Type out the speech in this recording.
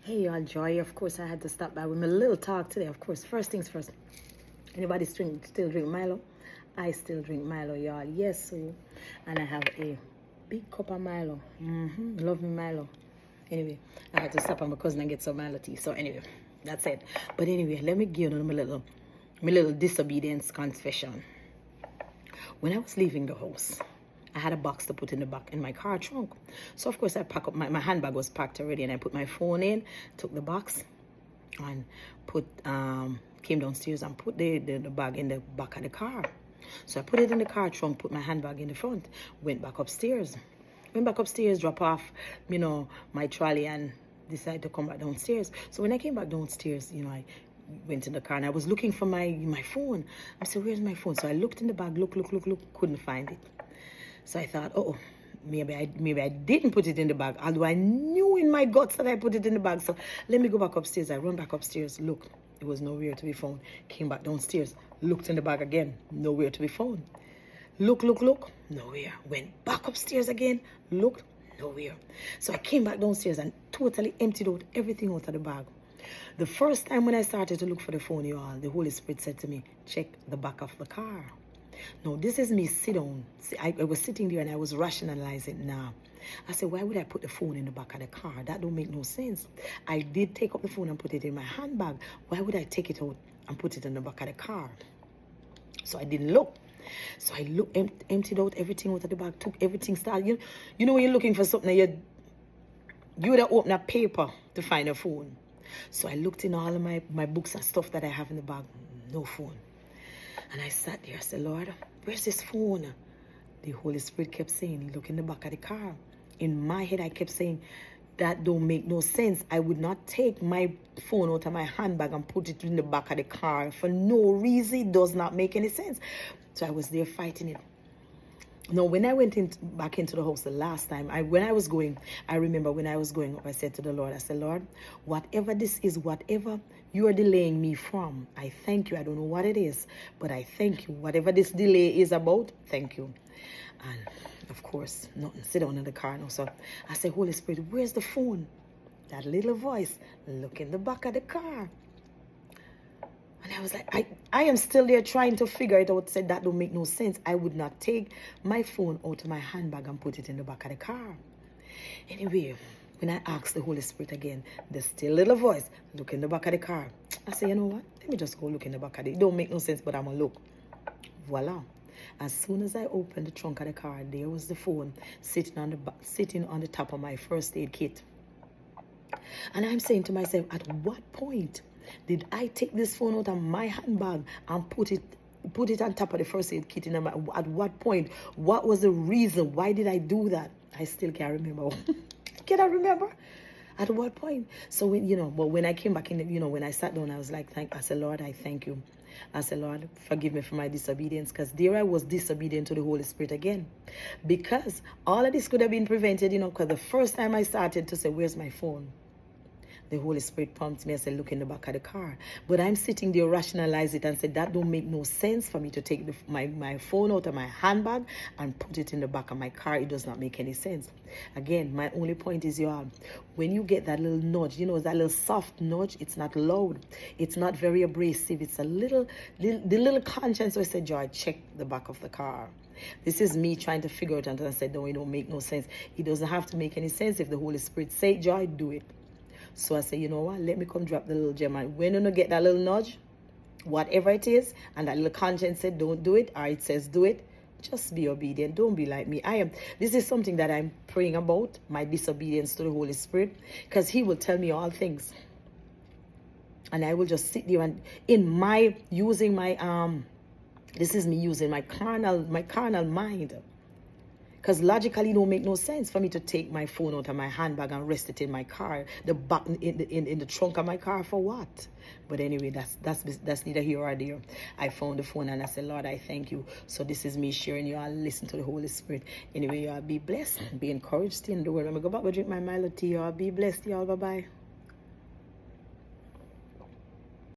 Hey y'all, Joy. Of course, I had to stop by with my little talk today. Of course, first things first. Anybody still drink Milo? I still drink Milo, y'all. Yes, so. And I have a big cup of Milo. Love me Milo. Anyway, I had to stop on my cousin and get some Milo tea. So anyway, that's it. But anyway, let me give you my little disobedience confession. When I was leaving the house, I had a box to put in the back in my car trunk. So of course I pack up my handbag was packed already, and I put my phone in, took the box, and came downstairs and put the bag in the back of the car. So I put it in the car trunk, put my handbag in the front, went back upstairs. Drop off, my trolley, and decided to come back downstairs. So when I came back downstairs, I went in the car and I was looking for my phone. I said, where's my phone? So I looked in the bag, look, couldn't find it. So I thought, oh, maybe I didn't put it in the bag, although I knew in my guts that I put it in the bag. So let me go back upstairs. I run back upstairs, look, it was nowhere to be found. Came back downstairs, looked in the bag again, nowhere to be found. Look, nowhere. Went back upstairs again, looked, nowhere. So I came back downstairs and totally emptied out everything out of the bag. The first time when I started to look for the phone, y'all, the Holy Spirit said to me, check the back of the car. No, this is me sit down. I was sitting there and I was rationalizing now. I said, why would I put the phone in the back of the car? That don't make no sense. I did take up the phone and put it in my handbag. Why would I take it out and put it in the back of the car? So I didn't look. So I looked, emptied out everything out of the bag, took everything, started. You know when you're looking for something, you would have opened a paper to find a phone. So I looked in all of my books and stuff that I have in the bag. No phone. And I sat there, I said, Lord, where's this phone? The Holy Spirit kept saying, look in the back of the car. In my head, I kept saying, that don't make no sense. I would not take my phone out of my handbag and put it in the back of the car for no reason. It does not make any sense. So I was there fighting it. Now, when I went back into the house the last time, when I was going up, I said to the Lord, I said, Lord, whatever this is, whatever you are delaying me from, I thank you. I don't know what it is, but I thank you. Whatever this delay is about, thank you. And of course, nothing. Sit down in the car now. So I said, Holy Spirit, where's the phone? That little voice, look in the back of the car. And I was like, I am still there trying to figure it out. Said that don't make no sense. I would not take my phone out of my handbag and put it in the back of the car. Anyway, when I asked the Holy Spirit again, the still little voice, look in the back of the car. I said, you know what? Let me just go look in the back of it. It don't make no sense, but I'm going to look. Voila. As soon as I opened the trunk of the car, there was the phone sitting on the top of my first aid kit. And I'm saying to myself, at what point did I take this phone out of my handbag and put it on top of the first aid kit? At what point? What was the reason? Why did I do that? I still can't remember. Can I remember? At what point? So when I came back in, when I sat down, I was like, I said, Lord, I thank you. I said, Lord, forgive me for my disobedience, because there I was disobedient to the Holy Spirit again. Because all of this could have been prevented, because the first time I started to say, where's my phone? The Holy Spirit prompted me and said, look in the back of the car. But I'm sitting there, rationalize it and said, that don't make no sense for me to take my phone out of my handbag and put it in the back of my car. It does not make any sense. Again, my only point is, y'all, when you get that little nudge, that little soft nudge, it's not loud. It's not very abrasive. It's the little conscience where I said, Joy, check the back of the car. This is me trying to figure it out, and I said, no, it don't make no sense. It doesn't have to make any sense. If the Holy Spirit say, Joy, do it. So I say, you know what, let me come drop the little gem. And when you get that little nudge, whatever it is, and that little conscience said, don't do it, or it says, do it, just be obedient. Don't be like me. This is something that I'm praying about, my disobedience to the Holy Spirit, because He will tell me all things. And I will just sit there and this is me using my carnal mind. Because logically, it don't make no sense for me to take my phone out of my handbag and rest it in my car, the back in the trunk of my car, for what? But anyway, that's neither here or there. I found the phone and I said, Lord, I thank you. So this is me sharing you. I'll listen to the Holy Spirit. Anyway, y'all be blessed, be encouraged. Stay in the word. When I go back, go drink my Milo tea. Y'all be blessed. Y'all, bye bye.